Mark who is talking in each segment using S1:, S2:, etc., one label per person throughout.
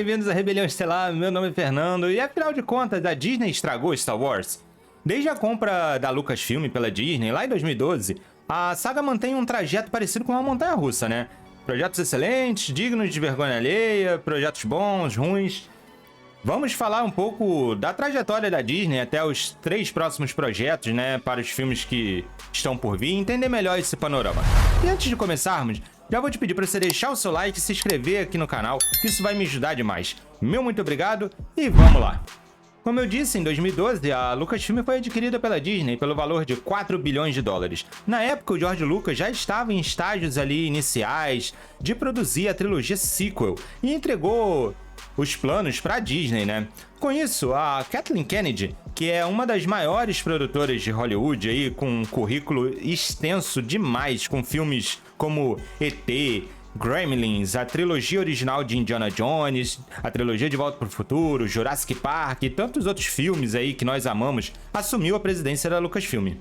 S1: bem-vindos à Rebelião Estelar, meu nome é Fernando, e afinal de contas, a Disney estragou Star Wars? Desde a compra da Lucasfilm pela Disney, lá em 2012, a saga mantém um trajeto parecido com uma montanha-russa, né? Projetos excelentes, dignos de vergonha alheia, projetos bons, ruins. Vamos falar um pouco da trajetória da Disney até os 3 próximos projetos, né, para os filmes que estão por vir e entender melhor esse panorama. E antes de começarmos, já vou te pedir para você deixar o seu like e se inscrever aqui no canal, que isso vai me ajudar demais. Meu muito obrigado e vamos lá! Como eu disse, em 2012, a Lucasfilm foi adquirida pela Disney pelo valor de 4 bilhões de dólares. Na época, o George Lucas já estava em estágios ali iniciais de produzir a trilogia sequel e entregou os planos para a Disney, né? Com isso, a Kathleen Kennedy, que é uma das maiores produtoras de Hollywood aí, com um currículo extenso demais, com filmes como E.T., Gremlins, a trilogia original de Indiana Jones, a trilogia de Volta para o Futuro, Jurassic Park e tantos outros filmes aí que nós amamos, assumiu a presidência da Lucasfilm.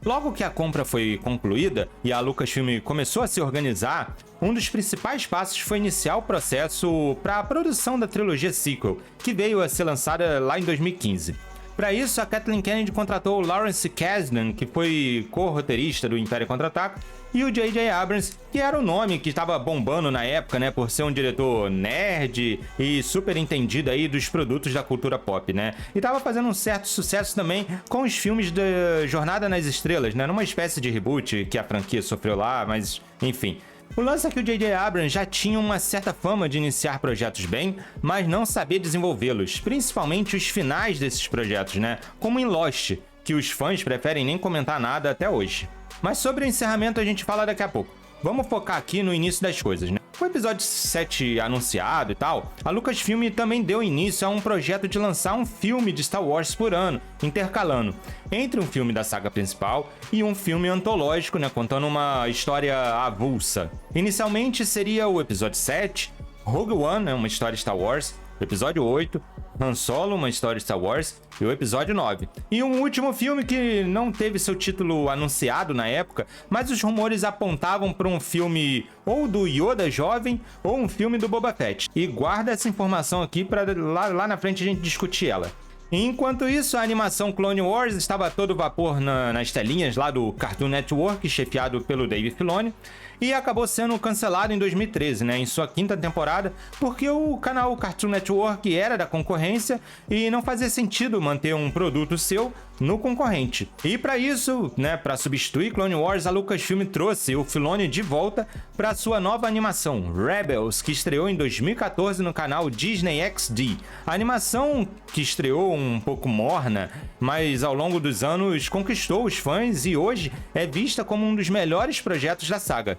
S1: Logo que a compra foi concluída e a Lucasfilm começou a se organizar, um dos principais passos foi iniciar o processo para a produção da trilogia sequel, que veio a ser lançada lá em 2015. Para isso, a Kathleen Kennedy contratou o Lawrence Kasdan, que foi co-roteirista do Império Contra-Ataca, e o J.J. Abrams, que era o nome que estava bombando na época, né, por ser um diretor nerd e super entendido aí dos produtos da cultura pop, né? E estava fazendo um certo sucesso também com os filmes da Jornada nas Estrelas, né? Numa espécie de reboot que a franquia sofreu lá, mas enfim. O lance é que o J.J. Abrams já tinha uma certa fama de iniciar projetos bem, mas não saber desenvolvê-los, principalmente os finais desses projetos, né? Como em Lost, que os fãs preferem nem comentar nada até hoje. Mas sobre o encerramento a gente fala daqui a pouco. Vamos focar aqui no início das coisas, né? Com o episódio 7 anunciado e tal, a Lucasfilm também deu início a um projeto de lançar um filme de Star Wars por ano, intercalando entre um filme da saga principal e um filme antológico, né, contando uma história avulsa. Inicialmente seria o episódio 7, Rogue One, né, uma história Star Wars, o episódio 8, Han Solo, uma história Star Wars, e o episódio 9. E um último filme que não teve seu título anunciado na época, mas os rumores apontavam para um filme ou do Yoda jovem ou um filme do Boba Fett. E guarda essa informação aqui para lá na frente a gente discutir ela. Enquanto isso, a animação Clone Wars estava a todo vapor nas telinhas lá do Cartoon Network, chefiado pelo Dave Filoni, e acabou sendo cancelado em 2013, né, em sua 5ª temporada, porque o canal Cartoon Network era da concorrência e não fazia sentido manter um produto seu no concorrente. E para isso, né, para substituir Clone Wars, a Lucasfilm trouxe o Filoni de volta para sua nova animação, Rebels, que estreou em 2014 no canal Disney XD. A animação, que estreou um pouco morna, mas ao longo dos anos conquistou os fãs e hoje é vista como um dos melhores projetos da saga.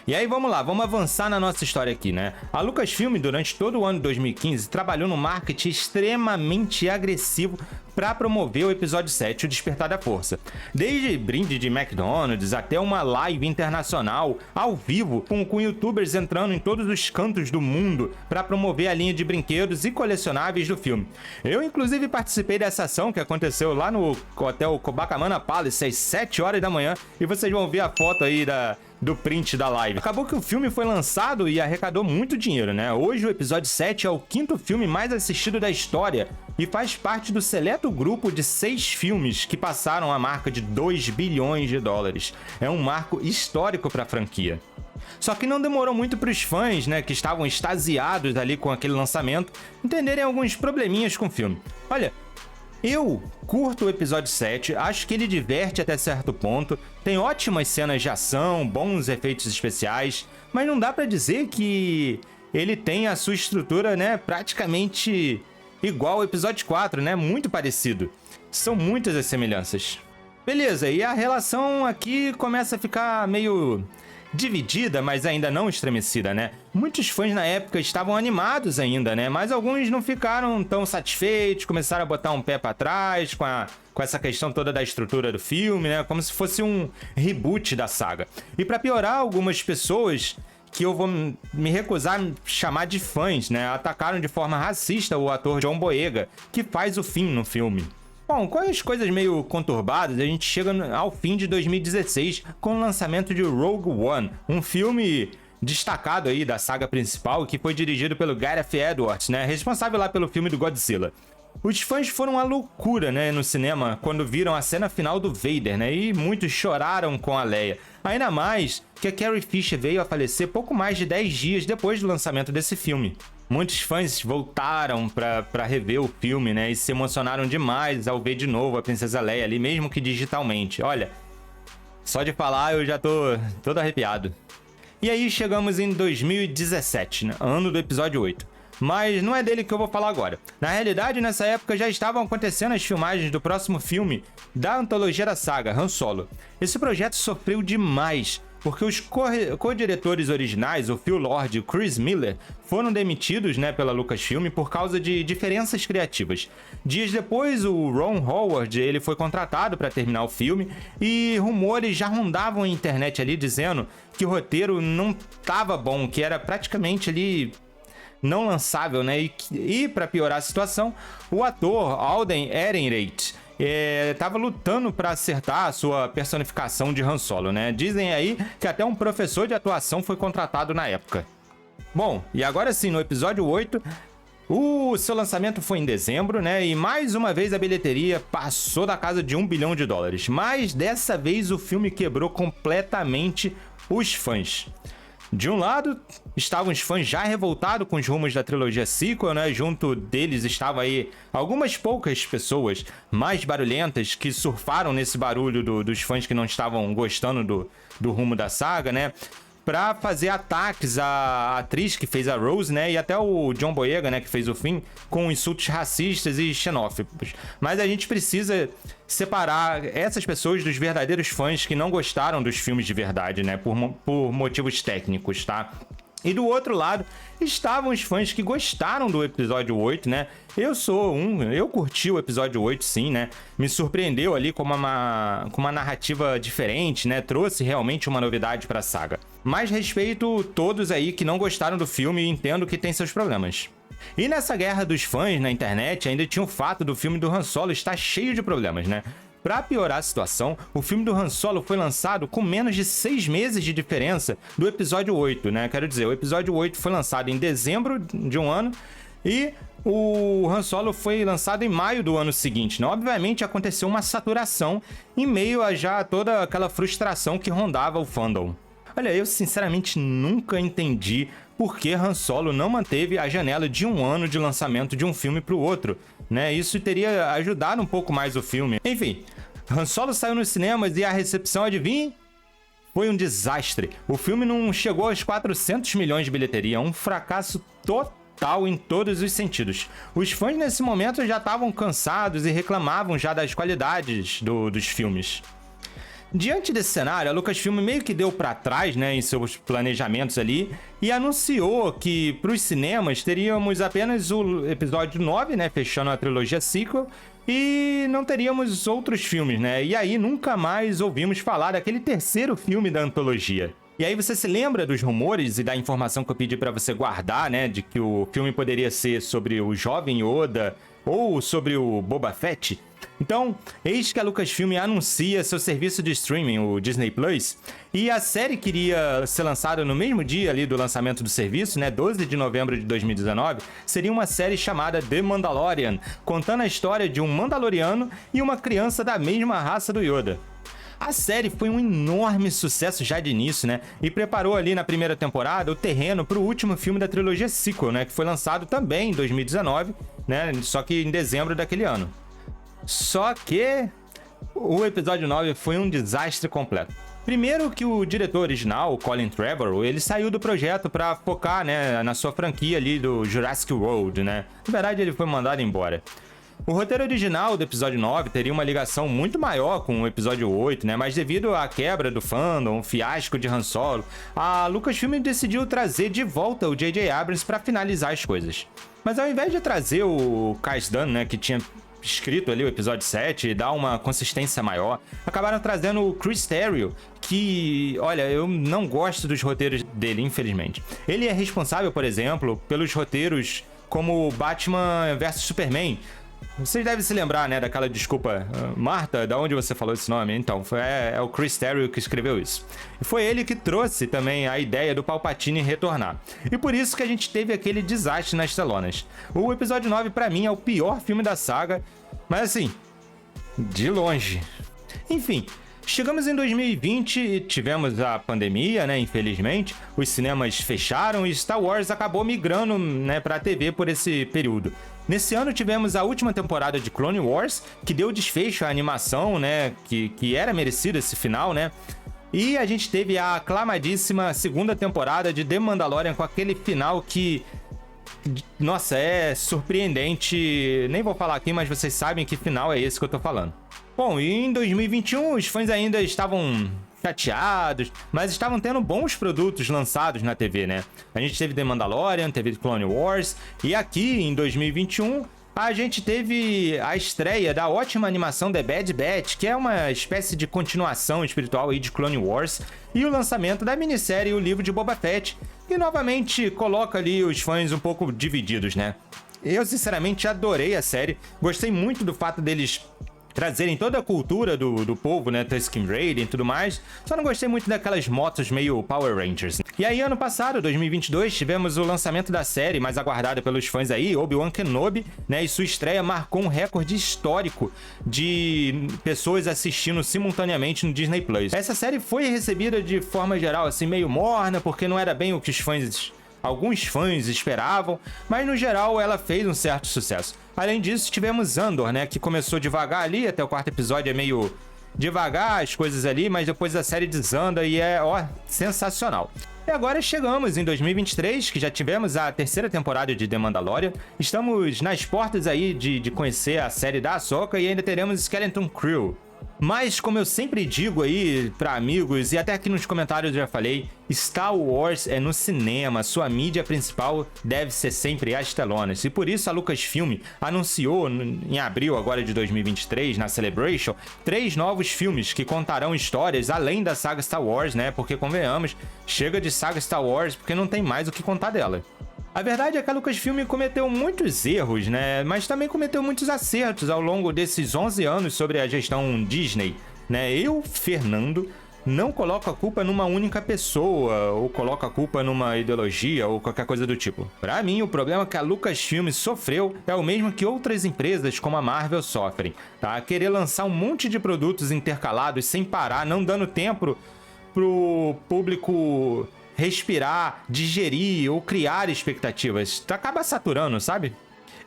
S1: E aí vamos lá, vamos avançar na nossa história aqui, né? A Lucasfilm, durante todo o ano de 2015, trabalhou no marketing extremamente agressivo para promover o episódio 7, O Despertar da Força. Desde brinde de McDonald's até uma live internacional, ao vivo, com youtubers entrando em todos os cantos do mundo para promover a linha de brinquedos e colecionáveis do filme. Eu, inclusive, participei dessa ação que aconteceu lá no Hotel Copacabana Palace às 7 horas da manhã e vocês vão ver a foto aí do print da live. Acabou que o filme foi lançado e arrecadou muito dinheiro, né? Hoje o episódio 7 é o 5º filme mais assistido da história e faz parte do seleto grupo de 6 filmes que passaram a marca de 2 bilhões de dólares. É um marco histórico para a franquia. Só que não demorou muito para os fãs, né, que estavam extasiados ali com aquele lançamento, entenderem alguns probleminhas com o filme. Olha, eu curto o episódio 7, acho que ele diverte até certo ponto, tem ótimas cenas de ação, bons efeitos especiais, mas não dá pra dizer que ele tem a sua estrutura, né, praticamente igual ao episódio 4, né, muito parecido. São muitas as semelhanças. Beleza, e a relação aqui começa a ficar meio dividida, mas ainda não estremecida, né? Muitos fãs na época estavam animados ainda, né? Mas alguns não ficaram tão satisfeitos, começaram a botar um pé pra trás com essa questão toda da estrutura do filme, né? Como se fosse um reboot da saga. E pra piorar, algumas pessoas que eu vou me recusar a chamar de fãs, né, atacaram de forma racista o ator John Boyega, que faz o Finn no filme. Bom, com as coisas meio conturbadas, a gente chega ao fim de 2016 com o lançamento de Rogue One, um filme destacado aí da saga principal, que foi dirigido pelo Gareth Edwards, né, responsável lá pelo filme do Godzilla. Os fãs foram uma loucura, né, no cinema quando viram a cena final do Vader, né, e muitos choraram com a Leia. Ainda mais que a Carrie Fisher veio a falecer pouco mais de 10 dias depois do lançamento desse filme. Muitos fãs voltaram pra rever o filme, né, e se emocionaram demais ao ver de novo a Princesa Leia ali, mesmo que digitalmente. Olha, só de falar eu já tô todo arrepiado. E aí chegamos em 2017, né, ano do episódio 8. Mas não é dele que eu vou falar agora. Na realidade, nessa época já estavam acontecendo as filmagens do próximo filme da antologia da saga, Han Solo. Esse projeto sofreu demais, porque os co-diretores originais, o Phil Lord e o Chris Miller, foram demitidos, né, pela Lucasfilm por causa de diferenças criativas. Dias depois, o Ron Howard ele foi contratado para terminar o filme e rumores já rondavam a internet ali dizendo que o roteiro não estava bom, que era praticamente ali não lançável, né? E para piorar a situação, o ator Alden Ehrenreich estava lutando para acertar a sua personificação de Han Solo, né? Dizem aí que até um professor de atuação foi contratado na época. Bom, e agora sim, no episódio 8, o seu lançamento foi em dezembro, né? E mais uma vez a bilheteria passou da casa de $1 bilhão. Mas dessa vez o filme quebrou completamente os fãs. De um lado, estavam os fãs já revoltados com os rumos da trilogia sequel, né? Junto deles estavam aí algumas poucas pessoas mais barulhentas que surfaram nesse barulho dos fãs que não estavam gostando do rumo da saga, né? Pra fazer ataques à atriz que fez a Rose, né? E até o John Boyega, né? Que fez o Finn, com insultos racistas e xenófobos. Mas a gente precisa separar essas pessoas dos verdadeiros fãs que não gostaram dos filmes de verdade, né? Por motivos técnicos, tá? E do outro lado, estavam os fãs que gostaram do episódio 8, né? Eu curti o episódio 8, sim, né? Me surpreendeu ali com uma narrativa diferente, né? Trouxe realmente uma novidade pra saga. Mas respeito todos aí que não gostaram do filme e entendo que tem seus problemas. E nessa guerra dos fãs na internet, ainda tinha o fato do filme do Han Solo estar cheio de problemas, né? Pra piorar a situação, o filme do Han Solo foi lançado com menos de 6 meses de diferença do episódio 8, né? Quero dizer, o episódio 8 foi lançado em dezembro de um ano e o Han Solo foi lançado em maio do ano seguinte, né? Obviamente aconteceu uma saturação em meio a já toda aquela frustração que rondava o fandom. Olha, eu sinceramente nunca entendi por que Han Solo não manteve a janela de um ano de lançamento de um filme para o outro, né? Isso teria ajudado um pouco mais o filme. Enfim, Han Solo saiu nos cinemas e a recepção, adivinha? Foi um desastre. O filme não chegou aos 400 milhões de bilheteria, um fracasso total em todos os sentidos. Os fãs nesse momento já estavam cansados e reclamavam já das qualidades dos filmes. Diante desse cenário, a Lucasfilm meio que deu pra trás, né, em seus planejamentos ali e anunciou que pros cinemas teríamos apenas o episódio 9, né, fechando a trilogia sequel, e não teríamos outros filmes, né? E aí nunca mais ouvimos falar daquele terceiro filme da antologia. E aí você se lembra dos rumores e da informação que eu pedi pra você guardar, né, de que o filme poderia ser sobre o jovem Yoda ou sobre o Boba Fett? Então, eis que a Lucasfilm anuncia seu serviço de streaming, o Disney Plus, e a série que iria ser lançada no mesmo dia ali do lançamento do serviço, né, 12 de novembro de 2019, seria uma série chamada The Mandalorian, contando a história de um Mandaloriano e uma criança da mesma raça do Yoda. A série foi um enorme sucesso já de início, né? E preparou ali na primeira temporada o terreno para o último filme da trilogia sequel, né? Que foi lançado também em 2019, né? Só que em dezembro daquele ano. Só que o episódio 9 foi um desastre completo. Primeiro que o diretor original, o Colin Trevorrow, ele saiu do projeto para focar, né, na sua franquia ali do Jurassic World, né? Na verdade, ele foi mandado embora. O roteiro original do episódio 9 teria uma ligação muito maior com o episódio 8, né? Mas devido à quebra do fandom, o fiasco de Han Solo, a Lucasfilm decidiu trazer de volta o J.J. Abrams para finalizar as coisas. Mas ao invés de trazer o Kasdan, né, que tinha escrito ali o episódio 7 e dar uma consistência maior, acabaram trazendo o Chris Terrio, que, olha, eu não gosto dos roteiros dele, infelizmente. Ele é responsável, por exemplo, pelos roteiros como Batman vs Superman, Vocês devem se lembrar, né, daquela desculpa, Marta, da onde você falou esse nome? Então, é o Chris Terrio que escreveu isso. E foi ele que trouxe também a ideia do Palpatine retornar. E por isso que a gente teve aquele desastre nas telonas. O episódio 9, pra mim, é o pior filme da saga, mas assim, de longe. Enfim, chegamos em 2020 e tivemos a pandemia, né, infelizmente. Os cinemas fecharam e Star Wars acabou migrando, né, pra TV por esse período. Nesse ano tivemos a última temporada de Clone Wars, que deu desfecho à animação, né, que era merecido esse final, né? E a gente teve a aclamadíssima segunda temporada de The Mandalorian com aquele final que, nossa, é surpreendente. Nem vou falar aqui, mas vocês sabem que final é esse que eu tô falando. Bom, e em 2021 os fãs ainda estavam chateados, mas estavam tendo bons produtos lançados na TV, né? A gente teve The Mandalorian, teve Clone Wars, e aqui em 2021 a gente teve a estreia da ótima animação The Bad Batch, que é uma espécie de continuação espiritual aí de Clone Wars, e o lançamento da minissérie O Livro de Boba Fett, que novamente coloca ali os fãs um pouco divididos, né? Eu sinceramente adorei a série, gostei muito do fato deles trazerem toda a cultura do povo, né, Tusken Raiden e tudo mais, só não gostei muito daquelas motos meio Power Rangers. E aí, ano passado, 2022, tivemos o lançamento da série, mais aguardada pelos fãs aí, Obi-Wan Kenobi, né, e sua estreia marcou um recorde histórico de pessoas assistindo simultaneamente no Disney Plus. Essa série foi recebida de forma geral, assim, meio morna, porque não era bem o que alguns fãs esperavam, mas no geral ela fez um certo sucesso. Além disso, tivemos Andor, né, que começou devagar ali, até o quarto episódio é meio devagar as coisas ali, mas depois a série desanda e é, ó, sensacional. E agora chegamos em 2023, que já tivemos a terceira temporada de The Mandalorian, estamos nas portas aí de conhecer a série da Ahsoka e ainda teremos Skeleton Crew. Mas, como eu sempre digo aí pra amigos, e até aqui nos comentários eu já falei, Star Wars é no cinema, sua mídia principal deve ser sempre as telonas. E por isso a Lucasfilm anunciou em abril agora de 2023, na Celebration, 3 novos filmes que contarão histórias além da saga Star Wars, né? Porque, convenhamos, chega de saga Star Wars porque não tem mais o que contar dela. A verdade é que a Lucasfilm cometeu muitos erros, né? Mas também cometeu muitos acertos ao longo desses 11 anos sobre a gestão Disney, né? Eu, Fernando, não coloco a culpa numa única pessoa, ou coloco a culpa numa ideologia, ou qualquer coisa do tipo. Pra mim, o problema que a Lucasfilm sofreu é o mesmo que outras empresas como a Marvel sofrem, tá? Querer lançar um monte de produtos intercalados sem parar, não dando tempo pro público respirar, digerir ou criar expectativas. Acaba saturando, sabe?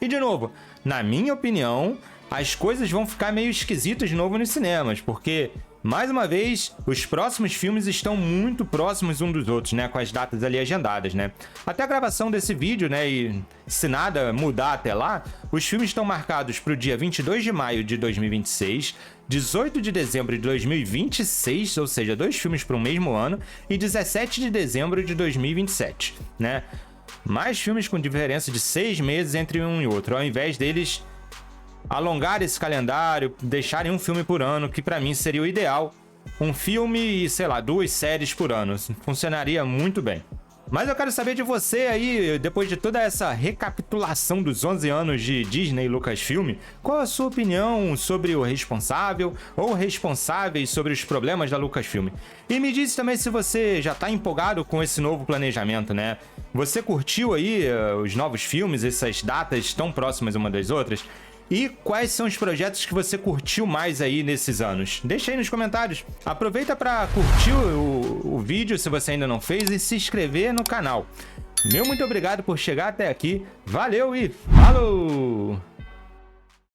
S1: E de novo, na minha opinião, as coisas vão ficar meio esquisitas de novo nos cinemas, porque, mais uma vez, os próximos filmes estão muito próximos uns dos outros, né? Com as datas ali agendadas, né? Até a gravação desse vídeo, né? E se nada mudar até lá, os filmes estão marcados para o dia 22 de maio de 2026, 18 de dezembro de 2026, ou seja, 2 filmes para o mesmo ano, e 17 de dezembro de 2027, né? Mais filmes com diferença de 6 meses entre um e outro, ao invés deles alongar esse calendário, deixarem um filme por ano, que pra mim seria o ideal. Um filme e, sei lá, 2 séries por ano. Funcionaria muito bem. Mas eu quero saber de você aí, depois de toda essa recapitulação dos 11 anos de Disney e Lucasfilm, qual a sua opinião sobre o responsável ou responsáveis sobre os problemas da Lucasfilm? E me diz também se você já tá empolgado com esse novo planejamento, né? Você curtiu aí os novos filmes, essas datas tão próximas uma das outras? E quais são os projetos que você curtiu mais aí nesses anos? Deixa aí nos comentários. Aproveita para curtir o vídeo se você ainda não fez e se inscrever no canal. Meu muito obrigado por chegar até aqui. Valeu e falou!